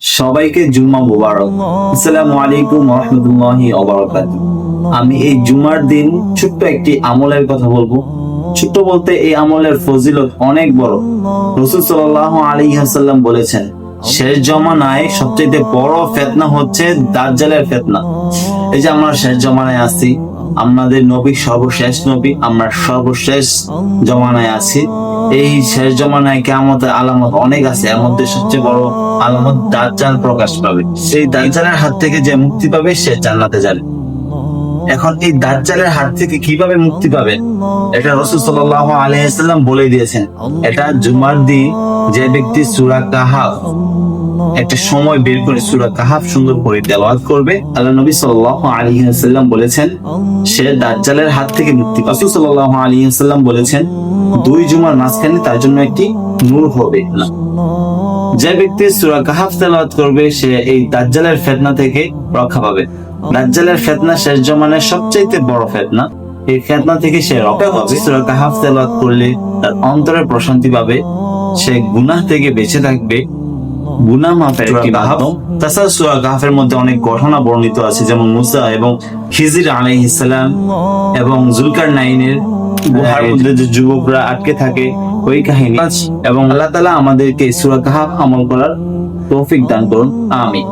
সবাইকে জুম্মা মুবারক। আসসালামু আলাইকুম ওয়া রাহমাতুল্লাহি ওয়া বারাকাতুহু। আমি এই জুমার দিন ছোট্ট একটি আমলের কথা বলবো। ছোট্ট বলতে এই আমলের ফজিলত অনেক বড়। রাসূল সাল্লাল্লাহু আলাইহি ওয়াসাল্লাম বলেছেন, শেষ জমানায় সবচেয়ে বড় ফিতনা হচ্ছে দাজ্জালের ফিতনা। এই যে আমরা শেষ জমানায় আছি, আমাদের নবী সর্বশেষ নবী, আমরা সর্বশেষ জমানায় আছি। এই শেষ জমানায় কিয়ামতের আলামত অনেক আছে, এর মধ্যে সবচেয়ে বড় আলামত দাজ্জাল প্রকাশ পাবে। সেই দাজ্জালের হাত থেকে যে মুক্তি পাবে সে জান্নাতে যাবে। এখন এই দাজ্জালের হাত থেকে কিভাবে মুক্তি পাবে এটা রাসূল সাল্লাল্লাহু আলাইহি ওয়াসাল্লাম বলে দিয়েছেন। এটা জুমার দিন যে ব্যক্তি সূরা কাহাফ একটা সময় বের করে সূরা কাহাফ সুন্দর করে তেলাওয়াত করবে, আল্লাহ নবী সাল্লাল্লাহু আলাইহি ওয়াসাল্লাম বলেছেন সে দাজ্জালের হাত থেকে মুক্তি পাবে। রাসূল সাল্লাল্লাহু আলাইহি ওয়াসাল্লাম বলেছেন 2 জুমার মাঝখানে তার জন্য একটি নূর হবে না। যে ব্যক্তি সূরা কাহাফ তেলাওয়াত করবে সে এই দাজ্জালের ফিতনা থেকে রক্ষা পাবে। দাজ্জালের ফিতনা শেষ জমানার সবচেয়ে বড় ফিতনা। এই ফিতনা থেকে সে রক্ষা পাবে। সূরা কাহাফ তেলাওয়াত করলে তার অন্তরে প্রশান্তি পাবে, সে গুনাহ থেকে বেঁচে থাকবে। গুনাহ মাফের একটি মাধ্যম। তাছাড়া সূরা কাহাফের মধ্যে অনেক ঘটনা বর্ণিত আছে, যেমন মুসা এবং খিজির আলাইহিস সালাম এবং জুলকারনাইনের গুহার মধ্যে যে যুবকরা আটকে থাকে ওই কাহিনী। এবং আল্লাহ তাআলা আমাদেরকে সূরা কাহাফ আমল করার তৌফিক দান করুন। আমিন।